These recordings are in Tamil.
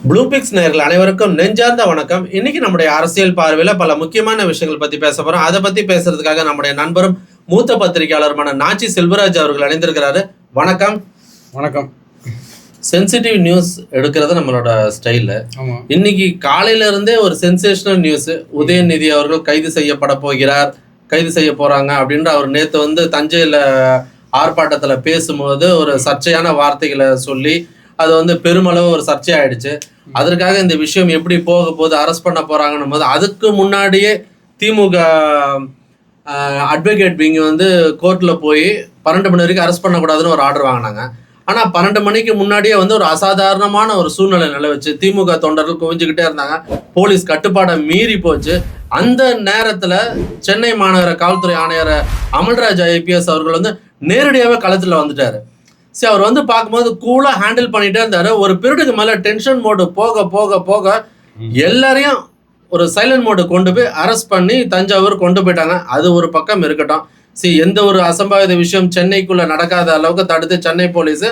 ப்ளூபிக்ஸ் நேயர்கள் அனைவருக்கும் நெஞ்சார்ந்த வணக்கம். இன்னைக்கு நம்முடைய அரசியல் பார்வையில பல முக்கியமான விஷயங்கள் பத்தி பேச போறோம். அதை பத்தி பேசுறதுக்காக நம்முடைய நண்பரும் மூத்த பத்திரிகையாளருமான நாச்சி செல்வராஜ் அவர்கள் அணிந்திருக்கிறாரு. வணக்கம். வணக்கம். சென்சிட்டிவ் நியூஸ் எடுக்கிறது நம்மளோட ஸ்டைல. இன்னைக்கு காலையில இருந்தே ஒரு சென்சேஷனல் நியூஸ். உதயநிதி அவர்கள் கைது செய்யப்பட போகிறார், கைது செய்ய போறாங்க அப்படின்ற அவர் நேற்று தஞ்சையில ஆர்ப்பாட்டத்துல பேசும்போது ஒரு சர்ச்சையான வார்த்தைகளை சொல்லி அது பெருமளவு ஒரு சர்ச்சையாயிடுச்சு. அதற்காக இந்த விஷயம் எப்படி போக போது அரெஸ்ட் பண்ண போறாங்கன்னும் போது அதுக்கு முன்னாடியே திமுக அட்வொகேட் விங் கோர்ட்ல போய் 12 மணி வரைக்கும் அரெஸ்ட் பண்ணக்கூடாதுன்னு ஒரு ஆர்டர் வாங்கினாங்க. ஆனா 12 மணிக்கு முன்னாடியே ஒரு அசாதாரணமான ஒரு சூழ்நிலை நிலவுச்சு. திமுக தொண்டர்கள் குவிஞ்சுக்கிட்டே இருந்தாங்க. போலீஸ் கட்டுப்பாடை மீறி போச்சு. அந்த நேரத்துல சென்னை மாநகர காவல்துறை ஆணையர் அமல்ராஜ் ஐபிஎஸ் அவர்கள் நேரடியாகவே களத்துல வந்துட்டாரு. சரி, அவர் பார்க்கும்போது கூலா ஹேண்டில் பண்ணிட்டே இருந்தாரு. ஒரு பீரியடுக்கு மேல டென்ஷன் மோடு போக போக போக எல்லாரையும் ஒரு சைலண்ட் மோடு கொண்டு போய் அரெஸ்ட் பண்ணி தஞ்சாவூர் கொண்டு போயிட்டாங்க. அது ஒரு பக்கம் இருக்கட்டும். எந்த ஒரு அசம்பாவித விஷயம் சென்னைக்குள்ள நடக்காத அளவுக்கு தடுத்து சென்னை போலீஸ்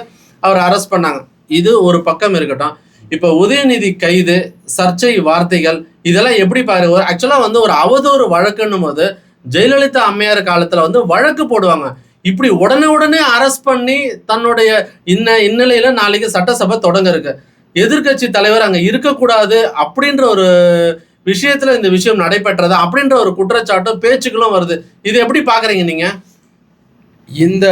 அவர் அரெஸ்ட் பண்ணாங்க. இது ஒரு பக்கம் இருக்கட்டும். இப்ப உதயநிதி கைது, சர்ச்சை வார்த்தைகள், இதெல்லாம் எப்படி பாருங்க. ஆக்சுவலா ஒரு அவதூறு வழக்குன்னும் போது ஜெயலலிதா அம்மையார் காலத்துல வழக்கு போடுவாங்க. இப்படி உடனே அரெஸ்ட் பண்ணி தன்னுடைய இந்நிலையில நாளைக்கு சட்டசபை தொடங்க இருக்கு. எதிர்கட்சி தலைவர் அங்க இருக்கக்கூடாது அப்படின்ற ஒரு விஷயத்துல இந்த விஷயம் நடைபெற்றது அப்படின்ற ஒரு குற்றச்சாட்டும் பேச்சுக்களும் வருது. இது எப்படி பாக்குறீங்க நீங்க? இந்த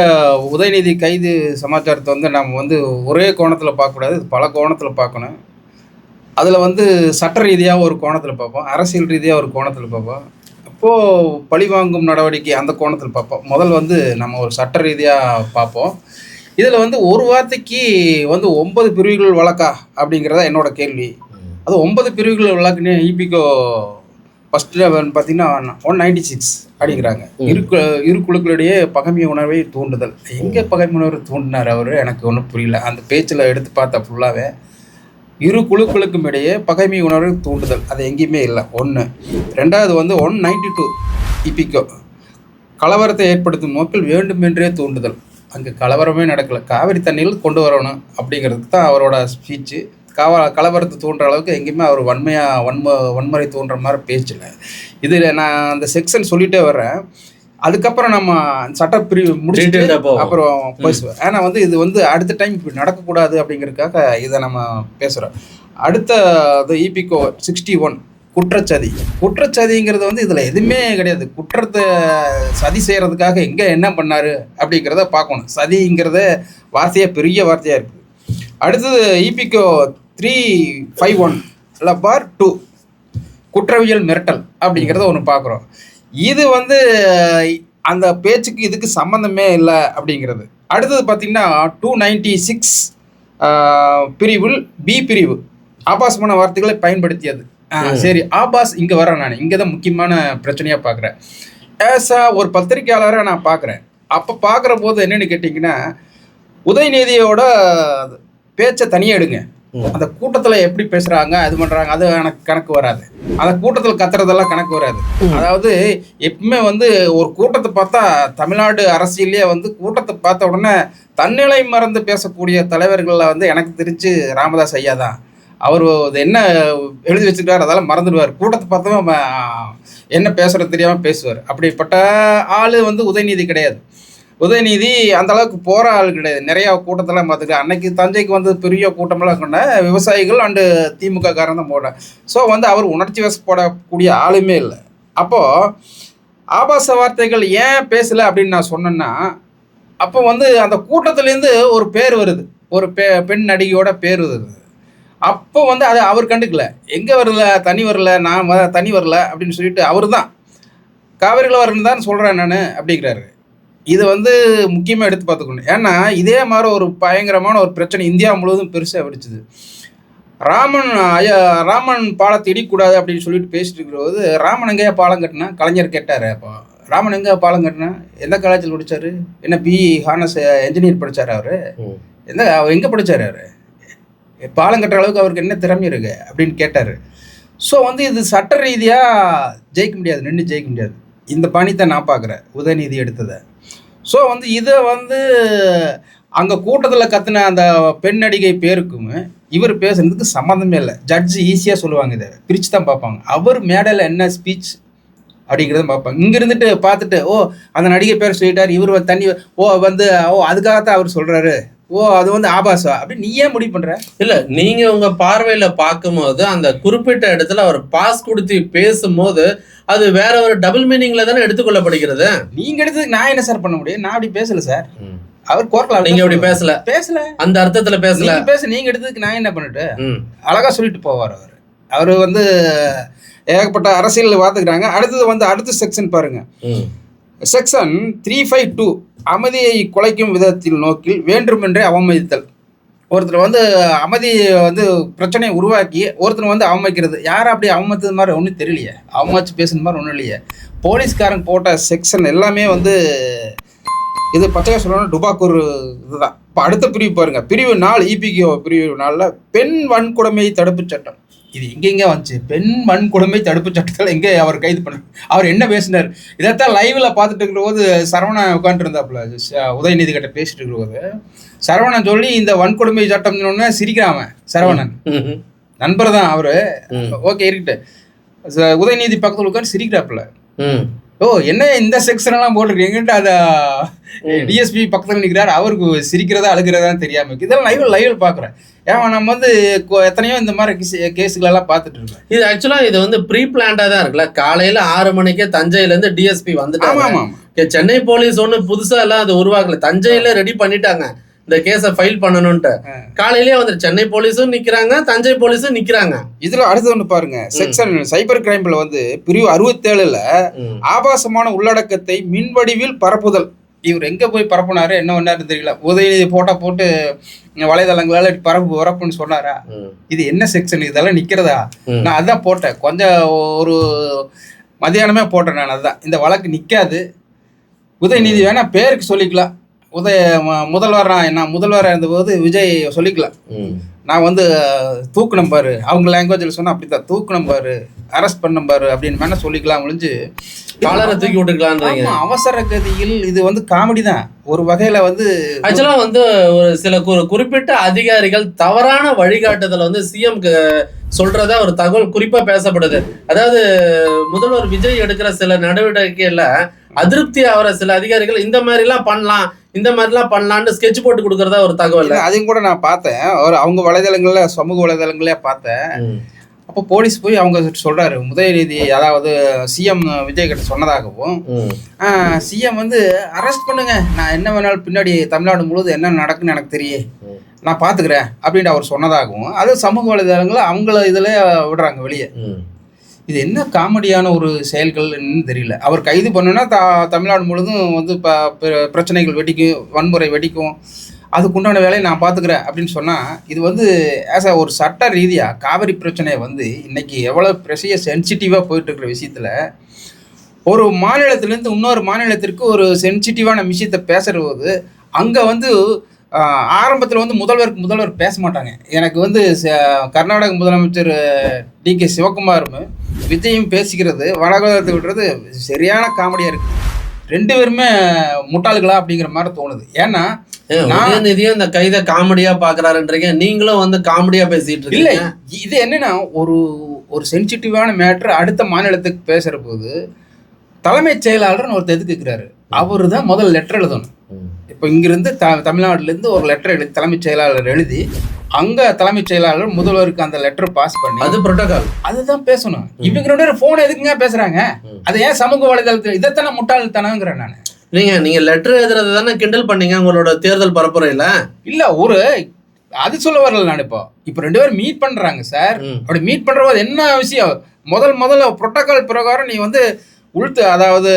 உதயநிதி கைது சமாச்சாரத்தை நம்ம ஒரே கோணத்தில் பார்க்கக்கூடாது, பல கோணத்தில் பார்க்கணும். அதில் சட்ட ரீதியாக ஒரு கோணத்தில் பார்ப்போம், அரசியல் ரீதியாக ஒரு கோணத்தில் பார்ப்போம், இப்போது பழிவாங்கும் நடவடிக்கை அந்த கோணத்தில் பார்ப்போம். முதல் நம்ம ஒரு சட்ட ரீதியாக பார்ப்போம். இதில் ஒரு வார்த்தைக்கு 9 பிரிவுகள் வழக்கா அப்படிங்கிறதா என்னோட கேள்வி. அது 9 பிரிவுகள் வழக்குன்னு இபிகோ ஃபஸ்ட்டு பார்த்தீங்கன்னா 196 அப்படிங்கிறாங்க. இரு குழுக்களிடையே பகைமை உணர்வை தூண்டுதல். எங்கே பகைமை உணர்வு தூண்டினார் அவர்? எனக்கு ஒன்றும் புரியல. அந்த பேச்சில் எடுத்து பார்த்தா ஃபுல்லாகவே இரு குழுக்களுக்கும் இடையே பகைமை உணர்வு தூண்டுதல் அது எங்கேயுமே இல்லை. ஒன்று. ரெண்டாவது 192 இபிகோ கலவரத்தை ஏற்படுத்தும் நோக்கில் வேண்டுமென்றே தூண்டுதல். அங்கே கலவரமே நடக்கலை, காவிரி தண்ணியில் கொண்டு வரணும் அப்படிங்கிறதுக்கு தான் அவரோட ஸ்பீச்சு. கலவரத்தை தூண்டுற அளவுக்கு எங்கேயுமே அவர் வன்முறை தூண்டுற மாதிரி பேச்சில்லை. இதில் நான் அந்த செக்ஷன் சொல்லிகிட்டே வர்றேன். அதுக்கப்புறம் நம்ம சட்டப்பிரிவு முடிச்சுட்டு அப்புறம் பேசுவேன். ஏன்னா இது அடுத்த டைம் இப்படி நடக்கக்கூடாது அப்படிங்கிறதுக்காக இதை நம்ம பேசுகிறோம். அடுத்த இபிகோ 61 குற்றச்சதிங்கிறது இதில் எதுவுமே கிடையாது. குற்றத்தை சதி செய்கிறதுக்காக எங்கே என்ன பண்ணார் அப்படிங்கிறத பார்க்கணும். சதிங்கிறத பெரிய வார்த்தையாக இருக்குது. அடுத்தது இபிகோ 351/2 குற்றவியல் மிரட்டல் அப்படிங்கிறத ஒன்று பார்க்குறோம். இது அந்த பேச்சுக்கு இதுக்கு சம்மந்தமே இல்லை அப்படிங்கிறது. அடுத்தது பார்த்திங்கன்னா 296 பிரிவில் பி பிரிவு ஆபாசமான வார்த்தைகளை பயன்படுத்தியது. சரி, ஆபாஸ் இங்கே வரேன். நான் இங்கே தான் முக்கியமான பிரச்சனையாக பார்க்குறேன். ஒரு பத்திரிகையாளராக நான் பார்க்குறேன். அப்போ பார்க்குற போது என்னென்னு கேட்டிங்கன்னா, உதயநிதியோட பேச்சை தனியாக எடுங்க. அந்த கூட்டத்தில் எப்படி பேசுகிறாங்க, அது பண்ணுறாங்க, அது எனக்கு கணக்கு வராது. அந்த கூட்டத்தில் கத்துறதெல்லாம் கணக்கு வராது. அதாவது எப்பவுமே ஒரு கூட்டத்தை பார்த்தா தமிழ்நாடு அரசியலே கூட்டத்தை பார்த்த உடனே தன்னிலை மறந்து பேசக்கூடிய தலைவர்களில் எனக்கு தெரிஞ்சு ராமதாஸ் ஐயா தான். அவர் என்ன எழுதி வச்சுக்கிறார் அதெல்லாம் மறந்துடுவார். கூட்டத்தை பார்த்தா என்ன பேசுகிறது தெரியாமல் பேசுவார். அப்படிப்பட்ட ஆள் உதயநிதி கிடையாது. உதயநிதி அந்த அளவுக்கு போகிற ஆள் கிடையாது. நிறையா கூட்டத்தெல்லாம் பார்த்துக்கலாம். அன்னைக்கு தஞ்சைக்கு பெரிய கூட்டமெல்லாம் கொண்ட விவசாயிகள் அண்டு திமுக காரன் தான் போட. ஸோ அவர் உணர்ச்சி வசப்படக்கூடிய ஆளுமே இல்லை. அப்போது ஆபாச வார்த்தைகள் ஏன் பேசலை அப்படின்னு நான் சொன்னேன்னா, அப்போ அந்த கூட்டத்துலேருந்து ஒரு பேர் வருது, ஒரு பெண் நடிகையோட பேர் வருது. அப்போ அது அவர் கண்டுக்கல. எங்கே வரல, தனி வரல, நான் தனி வரல அப்படின்னு சொல்லிட்டு அவர் தான் காவிரியில் வரணுன்னு தான் சொல்கிறேன் நான் அப்படிங்கிறாரு. இது முக்கியமாக எடுத்து பார்த்துக்கணும். ஏன்னா இதே மாதிரி ஒரு பயங்கரமான ஒரு பிரச்சனை இந்தியா முழுவதும் பெருசாக வெடிச்சுது. ராமன் பாலத்தை இடிக்கூடாது அப்படின்னு சொல்லிட்டு பேசிட்டு இருக்கிறபோது, ராமன் எங்கேயா பாலம் கட்டினா கலைஞர் கேட்டார். அப்போ ராமன் எங்கே பாலம் கட்டினா, எந்த காலேஜில் படித்தார், என்ன பிஇ ஹானர்ஸ் என்ஜினியர் படித்தார் அவர், அவர் எங்கே படித்தார், அவர் பாலம் கட்டுற அளவுக்கு அவருக்கு என்ன திறமை இருக்கு அப்படின்னு கேட்டார். ஸோ இது சட்ட ரீதியாக ஜெயிக்க முடியாது, நின்று ஜெயிக்க முடியாது. இந்த பணித்தை நான் பார்க்குறேன் உதயநிதி எடுத்ததை. ஸோ இதை அங்கே கூட்டத்தில் கத்துன அந்த பெண் நடிகை பேருக்கும் இவர் பேசுனதுக்கு சம்மந்தமே இல்லை. ஜட்ஜு ஈஸியாக சொல்லுவாங்க, இதை பிரித்து தான் பார்ப்பாங்க. அவர் மேடையில் என்ன ஸ்பீச் அப்படிங்கிறத பார்ப்பாங்க. இங்கே இருந்துட்டு பார்த்துட்டு ஓ அந்த நடிகை பேர் சொல்லிட்டார், இவர் தண்ணி அதுக்காகத்தான் அவர் சொல்கிறாரு, அது வந்து ஆபாசா அப்படின்னு நீ ஏன் முடிவு பண்ற? இல்ல, நீங்க உங்க பார்வையில பார்க்கும்போது அந்த குறிப்பிட்ட இடத்துல அவர் பாஸ் கொடுத்து பேசும்போது அது வேற ஒரு டபுள் மீனிங்ல தானே எடுத்துக்கொள்ளப்படுகிறது. நீங்க எடுத்ததுக்கு நான் என்ன சார் பண்ண முடியும்? நான் அப்படி பேசல சார். அவர் கோர்ட்ல நீங்க அப்படி பேசல அந்த அர்த்தத்துல பேசல. நீங்க எடுத்ததுக்கு நான் என்ன பண்ணிட்டு அழகா சொல்லிட்டு போவார் அவர். அவர் வந்து ஏகப்பட்ட அரசியல் பார்த்துக்கிறாங்க. அடுத்தது வந்து அடுத்த செக்ஷன் பாருங்க, செக்ஷன் 352 அமைதியை குலைக்கும் விதத்தில் நோக்கில் வேண்டுமென்றே அவமதித்தல். ஒருத்தர் வந்து அமைதியை வந்து பிரச்சனையை உருவாக்கி ஒருத்தர் வந்து அவமதிக்கிறது. யாரும் அப்படி அவமதித்தது மாதிரி ஒன்றும் தெரியலையே, அவமதிச்சு பேசுன மாதிரி ஒன்றும் இல்லையே. போலீஸ்காரங்க போட்ட செக்ஷன் எல்லாமே வந்து இது பச்சையாக சொல்லணும் டுபாக்கூர் இதுதான். இப்போ அடுத்த பிரிவு பாருங்க, பிரிவு 4 இபிகோ பிரிவு 4 பெண் வன்கொடுமை தடுப்பு சட்டம். இது எங்கெங்கே வந்துச்சு? பெண் வன்கொடுமை தடுப்பு சட்டத்தில் எங்கே அவர் கைது பண்ண, அவர் என்ன பேசினார்? இதைத்தான் லைவ்ல பார்த்துட்டு இருக்கிற போது சரவணன் உட்காந்துட்டு இருந்தாப்புல, உதயநிதி கிட்ட பேசிட்டு இருக்கிற போது சரவணன் சொல்லி இந்த வன்கொடுமை சட்டம்னு சிரிக்கிறாம. சரவணன் நண்பர் தான் அவரு, ஓகே இருக்கட்டு. உதயநிதி பக்கத்தில் உட்காந்து சிரிக்கிறாப்புல. ஓ என்ன இந்த செக்ஷன் எல்லாம் போட்டிருக்கீங்கன்ட்டு அதை டிஎஸ்பி பக்கத்தில் நிற்கிறார். அவருக்கு சிரிக்கிறதா அழுகிறதான்னு தெரியாம இதெல்லாம் லைவ்ல பார்க்குறேன். ஏன் நம்ம வந்து எத்தனையோ இந்த மாதிரி கேஸுகளெல்லாம் பார்த்துட்டு இருக்கோம். இது ஆக்சுவலாக இது வந்து ப்ரீ பிளான்டாக தான் இருக்குல்ல. காலையில் 6 மணிக்கே தஞ்சையிலேருந்து டிஎஸ்பி வந்துட்டாங்க. சென்னை போலீஸ் ஒன்றும் புதுசாக எல்லாம் அது உருவாக்கல, தஞ்சையில் ரெடி பண்ணிட்டாங்க இந்த கேஸை ஃபைல் பண்ணணும்ட்டு. காலையிலேயே வந்து சென்னை போலீஸும் நிற்கிறாங்க, தஞ்சை போலீஸும் நிற்கிறாங்க. இதில் அடுத்து ஒன்று பாருங்க, செக்ஷன் சைபர் கிரைம்ல வந்து பிரிவு 67 ஆபாசமான உள்ளடக்கத்தை மின்வடிவில் பரப்புதல். இவர் எங்கே போய் பரப்புனாரு என்ன பண்ணாருன்னு தெரியல. உதயநிதி போட்டு வலைதளங்களால பரப்புன்னு சொன்னாரா? இது என்ன செக்ஷன்? இதெல்லாம் நிற்கிறதா? நான் அதான் போட்டேன், கொஞ்சம் ஒரு மதியானமே போட்டேன் நான். அதுதான் இந்த வழக்கு நிற்காது. உதயநிதி வேணா பேருக்கு சொல்லிக்கலாம், நான் முதல்வராக இருந்தபோது விஜய் சொல்லிக்கலாம், நான் வந்து தூக்குனம் பாரு, அவங்க லாங்குவேஜில் சொன்னால் அப்படித்தான், தூக்குனம் பாரு, அரெஸ்ட் பண்ண பாரு அப்படின்னு வேணா சொல்லிக்கலாம் ஒழிஞ்சு காலரை தூக்கி விட்டுக்கலான்றீங்க. அவசர கதியில் இது வந்து காமெடி தான் ஒரு வகையில. வந்து ஆக்சுவலா வந்து ஒரு சில குறிப்பிட்ட அதிகாரிகள் தவறான வழிகாட்டுதல் வந்து சிஎம் சொல்றதா ஒரு தகவல் குறிப்பா பேசப்படுது. அதாவது முதல்வர் விஜய் எடுக்கிற சில நடவடிக்கைகள்ல அதிருப்தி ஆகிற சில அதிகாரிகள் இந்த மாதிரி எல்லாம் பண்ணலாம், இந்த மாதிரிலாம் பண்ணலான்னு ஸ்கெட்ச் போட்டு கொடுக்கறதா ஒரு தகவல். அதையும் கூட நான் பார்த்தேன், அவங்க வலைதளங்கள்ல, சமூக வலைதளங்களே பார்த்தேன். அப்போ போலீஸ் போய் அவங்க சொல்றாரு, உதயநிதி அதாவது சிஎம் விஜய் கிட்ட சொன்னதாகவும், சிஎம் வந்து அரெஸ்ட் பண்ணுங்க, நான் என்ன வேணாலும் பின்னாடி தமிழ்நாடு முழுவதும் என்ன நடக்குன்னு எனக்கு தெரியும், நான் பார்த்துக்கிறேன் அப்படின்னு அவர் சொன்னதாகவும், அது சமூக வலைதளங்களை அவங்கள இதில் விடுறாங்க வெளியே. இது என்ன காமெடியான ஒரு செயல்கள்னு தெரியல. அவர் கைது பண்ணுன்னா தமிழ்நாடு முழுவதும் வந்து பிரச்சனைகள் வெடிக்கும், வன்முறை வெடிக்கும், அதுக்குண்டான வேலையை நான் பார்த்துக்கிறேன் அப்படின்னு சொன்னால், இது வந்து ஆஸ் ஒரு சட்ட ரீதியாக காவிரி பிரச்சனையை வந்து இன்றைக்கி எவ்வளோ பெரிய சென்சிட்டிவாக போயிட்டுருக்கிற விஷயத்தில் ஒரு மாநிலத்திலேருந்து இன்னொரு மாநிலத்திற்கு ஒரு சென்சிட்டிவான விஷயத்தை பேசுகிற போது அங்கே வந்து ஆரம்பத்தில் வந்து முதல்வர் பேச மாட்டாங்க. எனக்கு வந்து கர்நாடக முதலமைச்சர் டிகே சிவகுமாரும் விஜயும் பேசிக்கிறது, வடகத்தை விடுறது சரியான காமெடியாக இருக்குது. 2 பேருமே முட்டாளுகளா அப்படிங்கிற மாதிரி தோணுது. ஏன்னா உதயநிதியும் இந்த கைதை காமெடியா பாக்குறாருன்றீங்க, நீங்களும் வந்து காமெடியா பேசிட்டு இருக்கீங்க. இல்லை, இது என்னன்னா ஒரு சென்சிட்டிவான மேட்ரு அடுத்த மாநிலத்துக்கு பேசுற போது தலைமைச் செயலாளர்னு ஒருத்தர் எதுக்கு இருக்கிறாரு, அவரு தான் முதல் லெட்டர் எழுதணும். இப்போ இங்கிருந்து தமிழ்நாடுலேருந்து ஒரு லெட்டர் எழுதி தலைமைச் செயலாளர் எழுதி அங்கே தலைமைச் செயலாளர் முதல்வருக்கு அந்த லெட்டர் பாஸ் பண்ணி, அது புரோட்டோகால், அதுதான் பேசணும். இவங்க 2 பேரும் ஃபோன் எதுக்குங்க பேசுறாங்க? அது ஏன் சமூக வலைதளத்தில் இதைத்தானே முட்டாள்தனங்கிறேன் நான். நீங்க லெட்டர் எழுதுறது தானே கிண்டல் பண்ணீங்க உங்களோட தேர்தல் பரப்புரையில. இல்ல, அது சொல்ல வரல நான். இப்போ 2 பேரும் மீட் பண்றாங்க சார். அப்படி மீட் பண்ற போது என்ன விஷயம், முதல்ல புரோட்டோகால் பிரகாரம் நீ வந்து அதாவது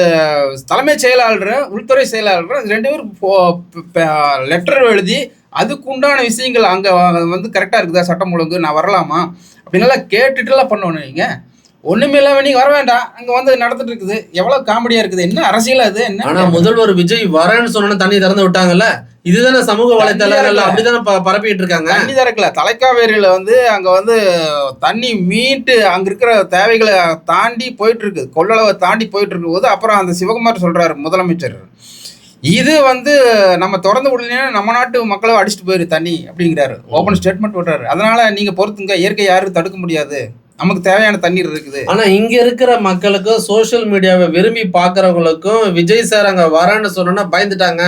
தலைமைச் செயலாளர், உள்துறை செயலாளர் 2 பேரும் லெட்டர் எழுதி அதுக்கு உண்டான விஷயங்கள் அங்கே வந்து கரெக்டாக இருக்குதா, சட்டம் ஒழுங்கு, நான் வரலாமா அப்படின்னலாம் கேட்டுட்டுலாம் பண்ணணும். நீங்கள் ஒன்றுமே இல்லாமல் நீங்கள் வர வேண்டாம், அங்கே வந்து நடந்துட்டு இருக்குது. எவ்வளோ காமெடியாக இருக்குது, என்ன அரசியல் அது என்ன. ஆனால் முதல்வர் விஜய் வரேன்னு சொன்னோன்னு தண்ணி திறந்து விட்டாங்கல்ல, இதுதானே சமூக வலைத்தளங்கள் அப்படிதானே பரப்பிட்டு இருக்காங்க. தண்ணி திறக்கல, தலைக்காவேரியில் வந்து அங்கே வந்து தண்ணி மீட்டு அங்கே இருக்கிற தேவைகளை தாண்டி போயிட்டு இருக்கு, கொள்ளளவை தாண்டி போயிட்டு இருக்கும் போது அப்புறம் அந்த சிவகுமார் சொல்றாரு முதலமைச்சர், இது வந்து நம்ம திறந்து விடலைன்னா நம்ம நாட்டு மக்களை அடிச்சுட்டு போயிரு தண்ணி அப்படிங்கிறாரு. ஓப்பன் ஸ்டேட்மெண்ட் விடுறாரு. அதனால நீங்க பொறுத்துங்க, இயற்கை யாரும் தடுக்க முடியாது, நமக்கு தேவையான தண்ணீர் இருக்குது. ஆனா இங்க இருக்கிற மக்களுக்கும் சோசியல் மீடியாவை விரும்பி பாக்குறவங்களுக்கும் விஜய் சார் அங்க வரேன்னு சொன்னா பயந்துட்டாங்க.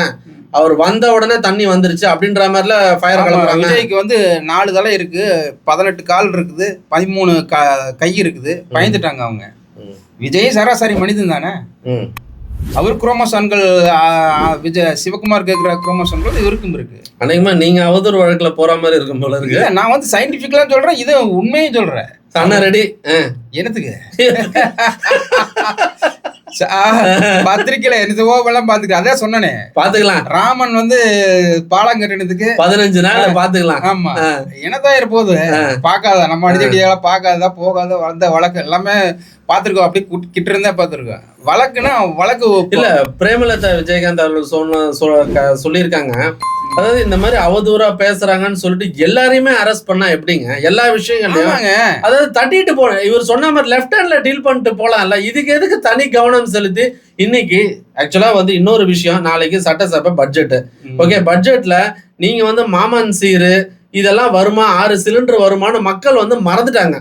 அவர் வந்த உடனே தண்ணி வந்துருச்சு அப்படின்ற மாதிரில ஃபயர் கிளம்புறாங்க. விஜய்க்கு வந்து 4 தலை இருக்கு, 18 கால் இருக்குது, 13 கை இருக்குது, பயந்துட்டாங்க அவங்க. விஜய் சராசரி மனிதன் தானே. அவர் குரோமோசான்கள் விஜய் சிவகுமார் கேட்கிற குரோமோசான்கள் இவருக்கும் இருக்கு. அநேகமா நீங்க அவதூறு வழக்குல போற மாதிரி இருக்கும் போல இருக்கு. நான் வந்து சயின்டிபிக்கலா சொல்றேன், இது உண்மையும் சொல்றேன். அண்ணா ரெடி என்னத்துக்கு பத்திரிக்கையில எல்லாம் பாத்துக்க, அதான் சொன்னனே பாத்துக்கலாம். ராமன் வந்து பாலம் கட்டினதுக்கு 15 நாள் பாத்துக்கலாம். ஆமா, என்னதான் இருப்போது பாக்காத நம்ம அடிச்சடியால பாக்காததா போகாத வந்த வழக்கு எல்லாமே பாத்துருக்கோம். அப்படி கிட்ட இருந்தா பாத்துருக்கோம். வழக்குன்னா வழக்கு இல்ல. பிரேமலதா விஜயகாந்த் அவர்கள் சொல்லியிருக்காங்க, அதாவது இந்த மாதிரி அவதூறா பேசுறாங்கன்னு சொல்லிட்டு எல்லாரையுமே அரெஸ்ட் பண்ணா எப்படிங்க? எல்லா விஷயங்களையும் அதாவது தட்டிட்டு போன இவர் சொன்ன மாதிரி லெஃப்ட் ஹேண்ட்ல டீல் பண்ணிட்டு போலாம்ல. இதுக்கு எதுக்கு தனி கவனம் செலுத்தி? இன்னைக்கு ஆக்சுவலா வந்து இன்னொரு விஷயம், நாளைக்கு சட்டசபை பட்ஜெட். ஓகே, பட்ஜெட்ல நீங்க வந்து மாமன் சீரு இதெல்லாம் வருமா, 6 சிலிண்டர் வருமானு மக்கள் வந்து மறந்துட்டாங்க.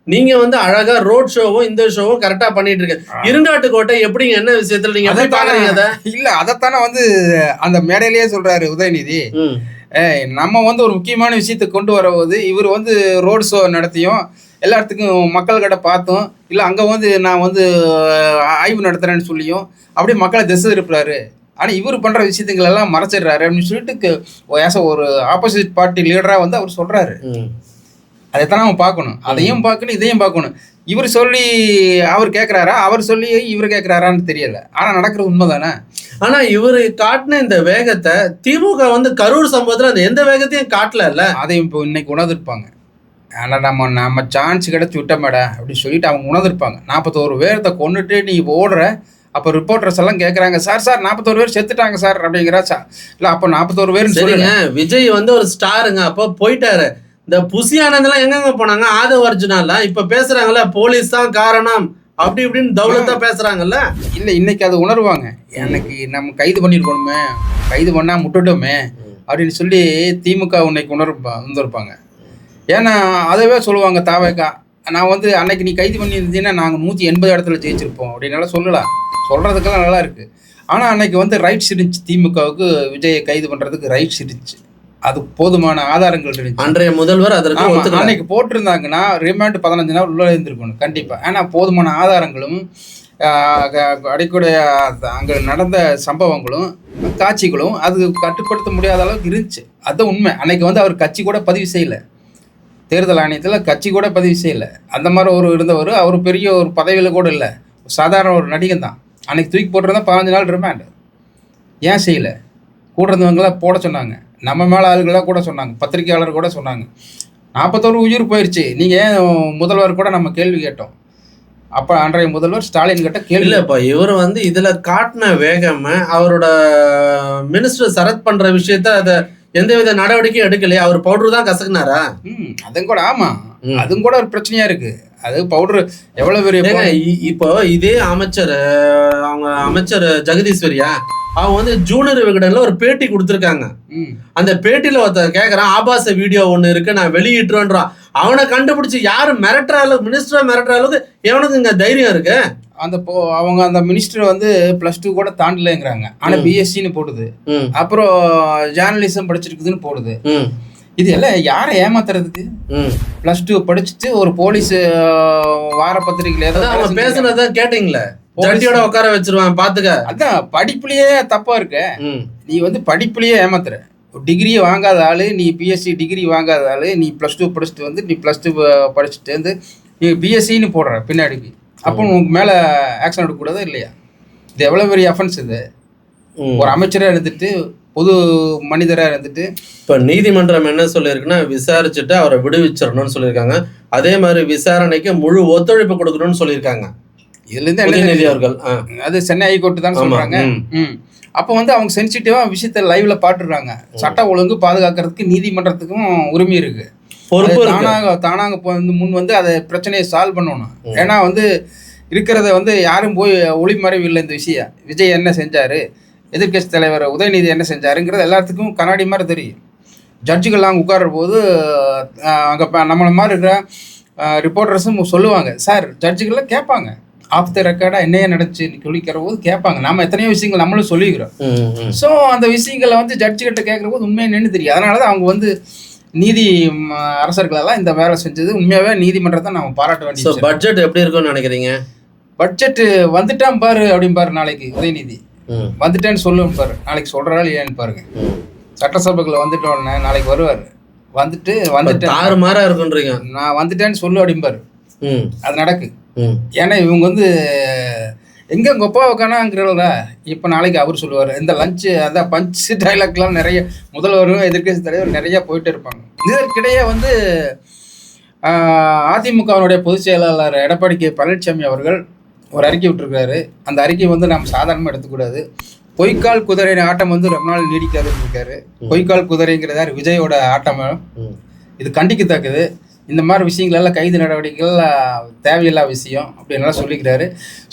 நீங்க வந்து அழகா ரோட் ஷோவும் இந்த ஷோவும் கரெக்டா பண்ணிட்டு இருக்க. இருங்காட்டுக்கோட்டை எப்படிங்க, என்ன விஷயத்துல நீங்க எப்படி பாக்குறீங்க அத? இல்ல, அதத்தானே வந்து அந்த மேடையிலேயே சொல்றாரு உதயநிதி. நம்ம வந்து ஒரு முக்கியமான விஷயத்தை கொண்டு வரபோது இவர் வந்து ரோட் ஷோ நடத்தியும் எல்லா இடத்துக்கும் மக்கள் கிட்ட பார்த்தோம், இல்லை அங்கே வந்து நான் வந்து ஆய்வு நடத்துறேன்னு சொல்லியும் அப்படியே மக்களை திசை இருப்பாரு. ஆனால் இவர் பண்ணுற விஷயத்துங்கள் எல்லாம் மறைச்சிடுறாரு அப்படின்னு சொல்லிட்டு ஒரு ஆப்போசிட் பார்ட்டி லீடராக வந்து அவர் சொல்றாரு. அதைத்தான் நம்ம பார்க்கணும். அதையும் பார்க்கணும், இதையும் பார்க்கணும். இவர் சொல்லி அவர் கேட்குறாரா, அவர் சொல்லி இவர் கேட்குறாரான்னு தெரியல. ஆனால் நடக்கிறது உண்மைதானே. ஆனால் இவர் காட்டின இந்த வேகத்தை திமுக வந்து கரூர் சம்பவத்தில் அந்த எந்த வேகத்தையும் காட்டல. அதையும் இப்போ இன்னைக்கு உணர்ந்திருப்பாங்க. ஆனால் நம்ம சான்ஸ் கிடச்சி விட்டோமேடா அப்படின்னு சொல்லிட்டு அவங்க உணர்ந்திருப்பாங்க. 41 பேரத்தை கொண்டுட்டு நீ ஓடுற. அப்போ ரிப்போர்ட்டர்ஸ் எல்லாம் கேட்குறாங்க, சார் 41 பேர் செத்துட்டாங்க சார் அப்படிங்கிறா. இல்லை, அப்போ 41 பேர் சரிங்க. விஜய் வந்து ஒரு ஸ்டாருங்க, அப்போ போயிட்டாரு. இந்த புசி ஆனந்தெல்லாம் எங்கெங்க போனாங்க? ஆதவ அர்ஜுனால இப்ப பேசுறாங்கல்ல, போலீஸ் தான் காரணம் அப்படி இப்படின்னு தௌலத்தா பேசுறாங்கல்ல. இல்லை, இன்னைக்கு அது உணர்வாங்க. எனக்கு நம்ம கைது பண்ணிருக்கணுமே, கைது பண்ணா முட்டுட்டோமே அப்படின்னு சொல்லி திமுக இன்னைக்கு உணர்ந்திருப்பாங்க. ஏன்னா அதவே சொல்லுவாங்க தாவேக்கா, நான் வந்து அன்னைக்கு நீ கைது பண்ணியிருந்தீங்கன்னா நாங்கள் 180 இடத்துல ஜெயிச்சிருப்போம் அப்படின்னால சொல்லலாம். சொல்றதுக்கெல்லாம் நல்லா இருக்கு. ஆனால் அன்னைக்கு வந்து ரைட்ஸ் இருந்துச்சு, திமுகவுக்கு விஜயை கைது பண்றதுக்கு ரைட்ஸ் இருந்துச்சு. அது போதுமான ஆதாரங்கள் இருந்துச்சு. அன்றைய முதல்வர் அதற்கு அன்னைக்கு போட்டிருந்தாங்கன்னா ரிமாண்ட் 15 நாள் உள்ள இருந்திருக்கணும் கண்டிப்பா. ஏன்னா போதுமான ஆதாரங்களும் அடிக்கூடிய அங்கே நடந்த சம்பவங்களும் காட்சிகளும் அது கட்டுப்படுத்த முடியாத அளவுக்கு இருந்துச்சு. அதுதான் உண்மை. அன்னைக்கு வந்து அவர் கட்சி கூட பதிவு செய்யலை, தேர்தல் ஆணையத்தில் கட்சி கூட பதிவு செய்யலை. அந்த மாதிரி ஒரு இருந்தவர், அவர் பெரிய ஒரு பதவியில் கூட இல்லை, சாதாரண ஒரு நடிகன் தான். அன்னைக்கு தூக்கி போட்டிருந்தா 15 நாள் ரிமாண்ட். ஏன் செய்யலை? கூட இருந்தவங்களாம் போட சொன்னாங்க, நம்ம மேலே ஆளுகளாக கூட சொன்னாங்க, பத்திரிகையாளர் கூட சொன்னாங்க. 41 உயிர் போயிடுச்சு, நீங்கள் ஏன் முதல்வர் கூட நம்ம கேள்வி கேட்டோம். அப்போ அன்றைய முதல்வர் ஸ்டாலின் கிட்ட கேள்வி. இல்லைப்பா, இவர் வந்து இதில் காட்டின வேகம், அவரோட மினிஸ்டர் சரத் பண்ணுற விஷயத்த அதை எந்தவித நடவடிக்கையும் எடுக்கலையா? அவர் பவுடர் தான் கசக்குனாரா? அதுவும் கூட ஆமாம், அதுவும் கூட ஒரு பிரச்சனையா இருக்கு. அது பவுடர் எவ்வளோ பெரிய. இப்போ இதே அமைச்சர், அவங்க அமைச்சர் ஜெகதீஸ்வரியா, அவங்க வந்து ஜூனியர் விகடன்ல ஒரு பேட்டி கொடுத்துருக்காங்க. அந்த பேட்டியில ஒருத்தர் கேட்கறான், ஆபாச வீடியோ ஒண்ணு இருக்கு நான் வெளியிட்டுறேன்றான். அவனை கண்டுபிடிச்சு யாரு மிரட்டுற அளவுக்கு, மினிஸ்டரை மிரட்டுற அளவுக்கு எவனுக்கு இங்க தைரியம் இருக்கு? அவங்க அந்த மினிஸ்டர் வந்து +2 கூட தாண்டலைங்கிறாங்க. ஆனா பிஎஸ்சின்னு போடுது, அப்புறம் ஜேர்னலிசம் படிச்சிருக்குதுன்னு போடுது. இது எல்லாம் யாரை ஏமாத்துறதுக்கு? +2 படிச்சுட்டு ஒரு போலீஸ் வார பத்திரிகையில பேசுனதான் கேட்டீங்களா? ஜட்டியோட உட்கார வச்சிருவான் பாத்துக்க. அதான் படிப்புலயே தப்பா இருக்க. நீ வந்து படிப்புலயே ஏமாத்துற. டிகிரியை வாங்காத ஆளு நீ, பிஎஸ்சி டிகிரி வாங்காத ஆளு நீ, +2 படிச்சுட்டு வந்து நீ +2 படிச்சுட்டு வந்து நீ பிஎஸ்சின்னு போடுற பின்னாடிக்கு. அப்போ உனக்கு மேல ஆக்ஷன் எடுக்கக்கூடாதா இல்லையா? இது எவ்வளவு பெரிய அஃபென்ஸ் இது. ஒரு அமைச்சராக இருந்துட்டு, பொது மனிதராக இருந்துட்டு. இப்போ நீதிமன்றம் என்ன சொல்லியிருக்குன்னா, விசாரிச்சுட்டு அவரை விடுவிச்சிடணும்னு சொல்லியிருக்காங்க. அதே மாதிரி விசாரணைக்கு முழு ஒத்துழைப்பு கொடுக்கணும்னு சொல்லியிருக்காங்க. இதுலேருந்து அவர்கள் அது சென்னை ஹைகோர்ட்டு தான் சொல்றாங்க. அப்போ வந்து அவங்க சென்சிட்டிவா விஷயத்த லைவ்ல பாட்டுறாங்க. சட்ட ஒழுங்கு பாதுகாக்கிறதுக்கு நீதிமன்றத்துக்கும் உரிமை இருக்கு. தானாக முன் வந்து அதை பிரச்சனையை சால்வ் பண்ணணும். ஏன்னா வந்து இருக்கிறத வந்து யாரும் போய் ஒளிமறைவு இல்லை. இந்த விஷயம் விஜய் என்ன செஞ்சாரு, எதிர்க்கட்சி தலைவர் உதயநிதி என்ன செஞ்சாருங்கிறது எல்லாத்துக்கும் கண்ணாடி மாதிரி தெரியும். ஜட்ஜுகள்லாம் உட்கார்ற போது அங்கே நம்மளை மாதிரி இருக்கிற ரிப்போர்ட்டர்ஸும் சொல்லுவாங்க, சார் ஜட்ஜுகள்லாம் கேட்பாங்க ஆஃப் த ரெக்கார்டாக என்னையே நடந்துச்சு சொல்லிக்கிற போது கேட்பாங்க. நம்ம எத்தனையோ விஷயங்கள் நம்மளும் சொல்லிக்கிறோம். ஸோ அந்த விஷயங்களை வந்து ஜட்ஜுக்கிட்ட கேட்குற போது உண்மையாக நின்று தெரியும். அதனால தான் அவங்க வந்து நீதி அரசர்களெல்லாம் இந்த வேலை செஞ்சது உண்மையாகவே நீதிமன்றத்தை நம்ம பாராட்ட வேண்டியது. பட்ஜெட் எப்படி இருக்கும்னு நினைக்கிறீங்க? பட்ஜெட்டு வந்துட்டான் பாரு அப்படின்பாரு நாளைக்கு உதயநிதி. வந்துட்டேன்னு சொல்லுன்னு பாரு, நாளைக்கு சொல்கிறாள் இல்லையான்னு பாருங்க. சட்டசபைக்குள்ள வந்துட்டோன்னே நாளைக்கு வருவார். வந்துட்டு தாறுமாறா இருக்குன்றீங்க. நான் வந்துட்டேன்னு சொல்லு அப்படிம்பாரு. அது நடக்கு. ஏன்னா இவங்க வந்து எங்கே உங்கள் அப்பா உட்கானாங்கிறத இப்போ நாளைக்கு அவர் சொல்லுவார். இந்த லஞ்சு அதான் பஞ்ச் டைலாக்லாம் நிறைய முதல்வரும் எதிர்க்கட்சி தலைவர் நிறைய போயிட்டு இருப்பாங்க. இதற்கிடையே வந்து அதிமுகவினுடைய பொதுச் செயலாளர் எடப்பாடி கே பழனிசாமி அவர்கள் ஒரு அறிக்கை விட்டுருக்காரு. அந்த அறிக்கை வந்து நம்ம சாதாரணமாக எடுத்துக்கூடாது. பொய்க்கால் குதிரை ஆட்டம் வந்து ரொம்ப நாள் நீடிக்காதுன்னு இருக்காரு. பொய்க்கால் குதிரைங்கிறதா விஜயோட ஆட்டம். இது கண்டிக்கத்தக்கது. இந்த மாதிரி விஷயங்களெல்லாம் கைது நடவடிக்கைகள் தேவையில்லா விஷயம் அப்படின்லாம் சொல்லிக்கிறாரு.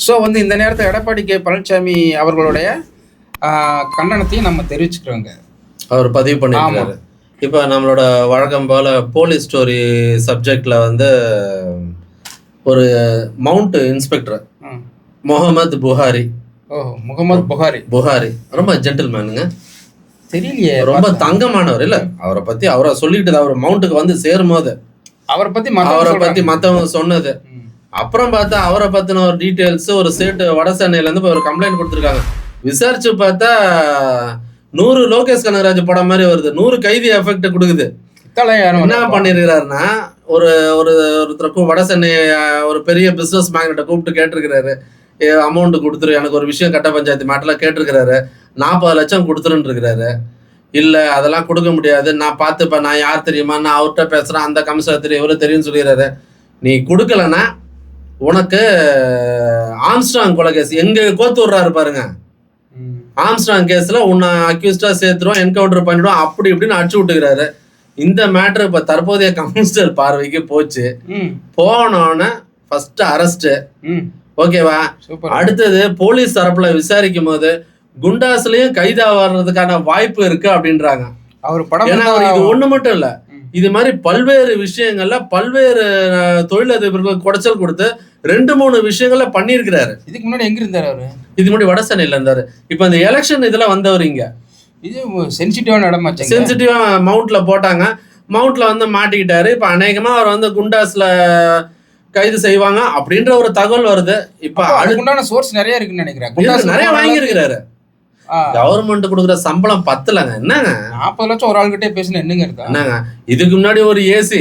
ஸோ வந்து இந்த நேரத்தில் எடப்பாடி கே பழனிசாமி அவர்களுடைய கண்டனத்தையும் நம்ம தெரிவிச்சுக்கிறோங்க. அவர் பதிவு பண்ணிருக்காரு. இப்போ நம்மளோட வழக்கம் போல் போலீஸ் ஸ்டோரி சப்ஜெக்டில் வந்து ஒரு மவுண்ட் இன்ஸ்பெக்டர் முகமது புகாரி. முகமது புகாரி ரொம்ப ஜென்டில்மேனுங்க. தெரியலையே, ரொம்ப தங்கமானவர். இல்லை, அவரை பற்றி அவரை சொல்லிக்கிட்டது. அவர் மவுண்ட்டுக்கு வந்து சேரும் போது அவரை பற்றி மற்றவங்க சொன்னது. அப்புறம் பார்த்தா அவரை பற்றின ஒரு டீட்டெயில்ஸ் ஒரு சேட்டு வட சென்னையிலேருந்து ஒரு கம்ப்ளைண்ட் கொடுத்துருக்காங்க. விசாரிச்சு பார்த்தா 100 லோகேஷ் கனகராஜ் படம் மாதிரி வருது. 100 கைதி எஃபெக்ட் கொடுக்குது. என்ன பண்ணிருக்கிறாருன்னா, ஒருத்தருக்கும் வட சென்னை ஒரு பெரிய பிசினஸ் மேக்னெட்டை கூப்பிட்டு கேட்டிருக்கிறாரு, அமௌண்ட் கொடுத்துரு, எனக்கு ஒரு விஷயம் கட்ட பஞ்சாயத்து மேட்டெல்லாம் கேட்டிருக்கிறாரு. 40 லட்சம் கொடுத்துருன்னு இருக்கிறாரு. இல்லை அதெல்லாம் கொடுக்க முடியாது, நான் பார்த்துப்பேன், நான் யார் தெரியுமா, நான் அவர்கிட்ட பேசுகிறேன், அந்த கமிஷனர் தெரியும், இவரு தெரியும்னு சொல்லிடுறாரு. நீ கொடுக்கலன்னா உனக்கு ஆம்ஸ்ட்ராங் கொலை கேஸ் எங்க கோத்து விடுறாரு பாருங்க. ஆம்ஸ்ட்ராங் கேஸ்ல உன்னை அக்யூஸ்டா சேர்த்துருவோம், என்கவுண்டர் பண்ணிடுவோம், அப்படி இப்படின்னு அடிச்சு விட்டுக்கிறாரு. இந்த மேட்ரு இப்ப தற்போதைய கமிஷனர் பார்வைக்கு போச்சு. போனோன்னு ஃபர்ஸ்ட் அரெஸ்ட். ஓகேவா? அடுத்தது போலீஸ் தரப்புல விசாரிக்கும் போது குண்டாஸ்லயும் கைதாவதுக்கான வாய்ப்பு இருக்கு அப்படின்றாங்க. இது ஒண்ணு மட்டும் இல்ல, இது மாதிரி பல்வேறு விஷயங்கள்ல பல்வேறு தொழிலதிபர்கள் குடைச்சல் கொடுத்து 2-3 விஷயங்கள்ல பண்ணிருக்கிறாரு. இதுக்கு முன்னாடி எங்க இருந்தாரு அவரு? இதுக்கு முன்னாடி வட சென்னையில இருந்தாரு. இப்ப இந்த எலெக்ஷன் இதுல வந்தவர் இங்க. இது சென்சிட்டிவான இடமாச்சு. சென்சிட்டிவா மவுண்ட்ல போட்டாங்க. மவுண்ட்ல வந்து மாட்டிக்கிட்டாரு. இப்ப அநேகமா அவர் வந்து குண்டாஸ்ல கைது செய்வாங்க அப்படின்ற ஒரு தகவல் வருது. இப்ப அதுக்குண்டான சோர்ஸ் நிறைய இருக்குன்னு நினைக்கிறேன். நிறைய வாங்கி இருக்கிறாரு. கவர்மெண்ட் கொடுக்குற சம்பளம் 10லங்க. என்னங்க 40 லட்சம் ஒரு ஆள்கிட்டே பேசினா என்னங்க இருக்கா? என்னங்க இதுக்கு முன்னாடி ஒரு ஏசி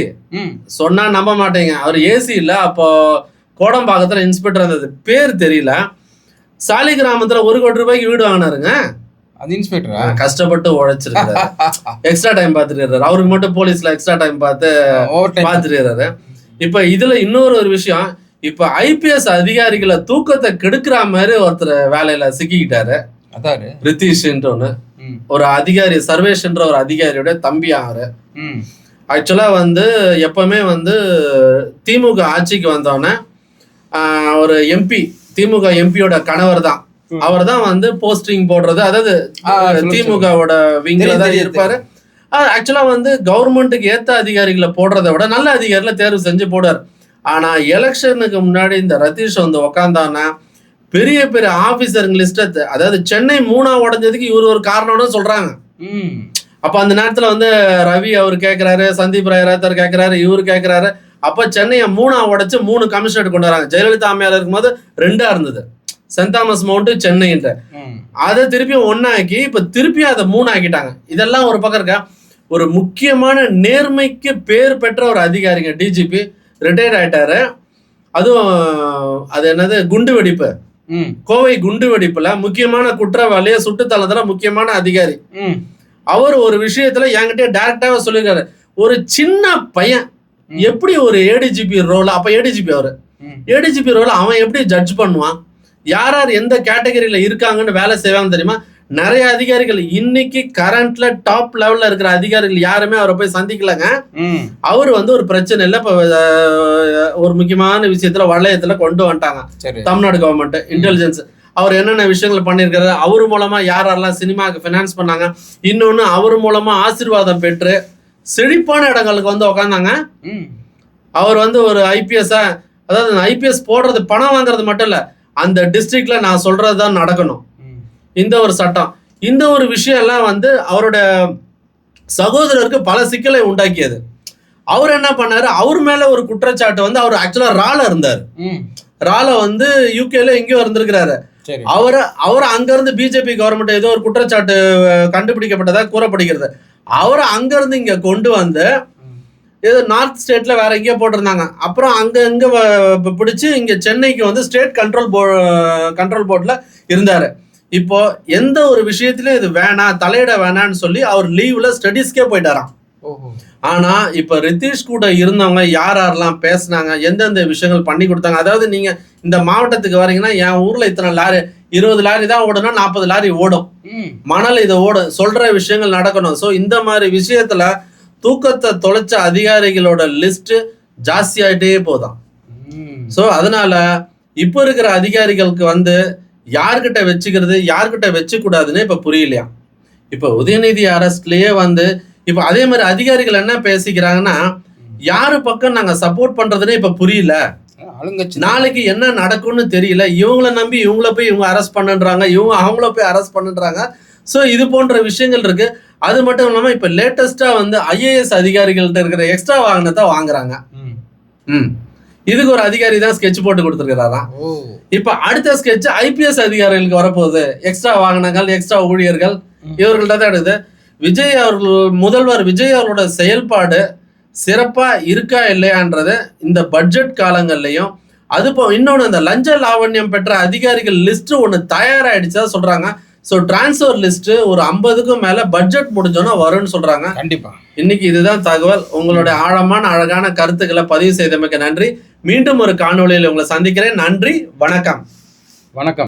சொன்னா நம்ப மாட்டேங்க. அவர் ஏசி இல்ல, அப்போ கோடம்பாக்கத்துல இன்ஸ்பெக்டர் இருந்தது, பேர் தெரியல. சாலி கிராமத்துல 1 கோடி ரூபாய்க்கு வீடு வாங்கினாருங்க. அது இன்ஸ்பெக்டர் கஷ்டப்பட்டு உழைச்சிருக்காரு. எக்ஸ்ட்ரா டைம் பார்த்துட்டு அவருக்கு மட்டும் போலீஸ்ல எக்ஸ்ட்ரா டைம் பார்த்துருக்காரு. இப்ப இதுல இன்னொரு விஷயம், இப்ப ஐபிஎஸ் அதிகாரிகளை தூக்கத்தை கெடுக்கிற மாதிரி ஒருத்தர் வேலையில சிக்கிக்கிட்டாரு. ரித்தீஷ்ன்ற ஒரு அதிகாரி, சர்வேஷ்ன்ற ஒரு அதிகாரியோட தம்பி ஆறு. ஆக்சுவலா வந்து எப்பவுமே வந்து திமுக ஆட்சிக்கு வந்தோடனே ஒரு எம்பி, திமுக எம்பியோட கணவர் தான், அவர் தான் வந்து போஸ்டிங் போடுறது, அதாவது திமுகவோட விங்கில தான் இருப்பாரு. ஆக்சுவலா வந்து கவர்மெண்ட்டுக்கு ஏத்த அதிகாரிகளை போடுறதை விட நல்ல அதிகாரிகளை தேர்வு செஞ்சு போடுவார். ஆனா எலெக்ஷனுக்கு முன்னாடி இந்த ரதீஷ் வந்து உக்காந்தானா பெரிய பெரிய ஆபீசருங்க லிஸ்ட், அதாவது சென்னை 3ஆ உடைஞ்சதுக்கு இவர் ஒரு காரணம்னு சொல்றாங்க. அப்ப அந்த நேரத்துல வந்து ரவி அவர் கேட்கிறாரு, சந்தீப் ராயராத்தர் கேட்கிறாரு, இவரு கேட்கிறாரு. அப்ப சென்னையை 3ஆ உடைச்சு 3 கமிஷனர் கொண்டு வராங்க. ஜெயலலிதா அம்மையார் இருக்கும்போது 2ஆ இருந்தது, சென்ட் தாமஸ் மவுண்ட் சென்னைன்ற. அதை திருப்பியும் 1ஆக்கி இப்ப திருப்பியும் அதை 3 ஆக்கிட்டாங்க. இதெல்லாம் ஒரு பக்கம் இருக்கா. ஒரு முக்கியமான நேர்மைக்கு பேர் பெற்ற ஒரு அதிகாரிங்க, டிஜிபி ரிட்டையர்ட் ஆயிட்டாரு. அதுவும் அது என்னது குண்டு வெடிப்பு, கோவை குண்டு வெடிப்புல முக்கியமான குற்றவாளிய சுட்டுத்தளத்துல முக்கியமான அதிகாரி. அவர் ஒரு விஷயத்துல என்கிட்ட டைரக்டாவே சொல்லிருக்காரு, ஒரு சின்ன பையன் எப்படி ஒரு ஏடிஜிபி ரோல், அப்ப ஏடிஜிபி அவரு, ஏடிஜிபி ரோல் அவன் எப்படி ஜட்ஜ் பண்ணுவான், யார் யார் எந்த கேட்டகரியில இருக்காங்கன்னு வேலை செய்வாங்க தெரியுமா? நிறைய அதிகாரிகள் இன்னைக்கு கரண்ட்ல டாப் லெவல்ல இருக்கிற அதிகாரிகள் யாருமே அவரை போய் சந்திக்கலங்க. அவரு வந்து ஒரு பிரச்சனை இல்லை, இப்ப ஒரு முக்கியமான விஷயத்துல வளையத்துல கொண்டு வந்துட்டாங்க தமிழ்நாடு கவர்மெண்ட் இன்டெலிஜென்ஸ். அவர் என்னென்ன விஷயங்கள் பண்ணியிருக்காரு, அவர் மூலமா யாரெல்லாம் சினிமாவுக்கு ஃபினான்ஸ் பண்ணாங்க, இன்னொன்னு அவர் மூலமா ஆசீர்வாதம் பெற்று செழிப்பான இடங்களுக்கு வந்து உக்காந்தாங்க. அவர் வந்து ஒரு ஐபிஎஸ்ஸா, அதாவது ஐபிஎஸ் போடுறது பணம் வாங்குறது மட்டும் இல்ல, அந்த டிஸ்ட்ரிக்ட்ல நான் சொல்றதுதான் நடக்கணும், இந்த ஒரு சட்டம், இந்த ஒரு விஷயம் எல்லாம் வந்து அவரோட சகோதரருக்கு பல சிக்கலை உண்டாக்கியது. அவர் என்ன பண்ணாரு, அவர் மேல ஒரு குற்றச்சாட்டு வந்து, அவர் ஆக்சுவலா ரால இருந்தார். ரால வந்து யூகேல எங்கேயோ இருந்திருக்கிறாரு. அவர் அங்க இருந்து பிஜேபி கவர்மெண்ட் ஏதோ ஒரு குற்றச்சாட்டு கண்டுபிடிக்கப்பட்டதா கூறப்படுகிறது. அவரை அங்க இருந்து இங்க கொண்டு வந்து ஏதோ நார்த் ஸ்டேட்ல வேற எங்கேயோ போட்டிருந்தாங்க. அப்புறம் அங்க பிடிச்சு இங்க சென்னைக்கு வந்து ஸ்டேட் கண்ட்ரோல் போர்ட்ல இருந்தாரு. இப்போ எந்த ஒரு விஷயத்திலயும் இது வேணாம், தலையிட வேணான்னு சொல்லி அவர் லீவ்ல ஸ்டடீஸ்க்கே போயிட்டாராம். ஆனா இப்ப ரித்தீஷ் கூட இருந்தவங்க யாரெல்லாம் பேசினாங்க, எந்தெந்த விஷயங்கள் பண்ணி கொடுத்தாங்க. அதாவது நீங்க இந்த மாவட்டத்துக்கு வரீங்கன்னா, என் ஊர்ல இத்தனை லாரி, 20 லாரி தான் ஓடுனா 40 லாரி ஓடும், மணல் இது ஓடும், சொல்ற விஷயங்கள் நடக்கணும். ஸோ இந்த மாதிரி விஷயத்துல தூக்கத்தை தொலைச்ச அதிகாரிகளோட லிஸ்ட் ஜாஸ்தி ஆயிட்டே போதான். ஸோ அதனால இப்ப இருக்கிற அதிகாரிகளுக்கு வந்து யார்கிட்ட வச்சுக்கிறது, யார்கிட்ட வச்சு கூடாதுன்னு இப்ப புரியலையா. இப்ப உதயநிதி அரெஸ்ட்லயே வந்து இப்ப அதே மாதிரி அதிகாரிகள் என்ன பேசிக்கிறாங்கன்னா, யாரு பக்கம் நாங்க சப்போர்ட் பண்றதுன்னு இப்ப புரியல, நாளைக்கு என்ன நடக்கும்னு தெரியல, இவங்கள நம்பி இவங்கள போய் இவங்க அரெஸ்ட் பண்ணுன்றாங்க, இவங்க அவங்கள போய் அரெஸ்ட் பண்ணுன்றாங்க. ஸோ இது போன்ற விஷயங்கள் இருக்கு. அது மட்டும் இல்லாம இப்ப லேட்டஸ்டா வந்து ஐஏஎஸ் அதிகாரிகள்ட்ட இருக்கிற எக்ஸ்ட்ரா வாகனத்தை வாங்குறாங்க. இதுக்கு ஒரு அதிகாரி தான் ஸ்கெட்ச் போட்டு கொடுத்துருக்கிறாராம். இப்ப அடுத்த ஸ்கெட்ச் ஐபிஎஸ் அதிகாரிகளுக்கு வரப்போகுது. எக்ஸ்ட்ரா வாகனங்கள், எக்ஸ்ட்ரா ஊழியர்கள் இவர்கள்ட்ட தான் எடுக்குது. விஜய் அவர்கள், முதல்வர் விஜய் அவர்களோட செயல்பாடு சிறப்பா இருக்கா இல்லையான்றது இந்த பட்ஜெட் காலங்கள்லயும், அது இன்னொன்னு இந்த லஞ்ச லாவண்யம் பெற்ற அதிகாரிகள் லிஸ்ட் ஒண்ணு தயாராயிடுச்சா சொல்றாங்க. ஸோ டிரான்ஸ்ஃபர் லிஸ்ட் ஒரு 50க்கும் மேல பட்ஜெட் முடிஞ்சோன்னா வரும்னு சொல்றாங்க. கண்டிப்பா. இன்னைக்கு இதுதான் தகவல். உங்களுடைய ஆழமான அழகான கருத்துக்களை பதிவு செய்தமைக்கு நன்றி. மீண்டும் ஒரு காணொளியில் உங்களை சந்திக்கிறேன். நன்றி, வணக்கம். வணக்கம்.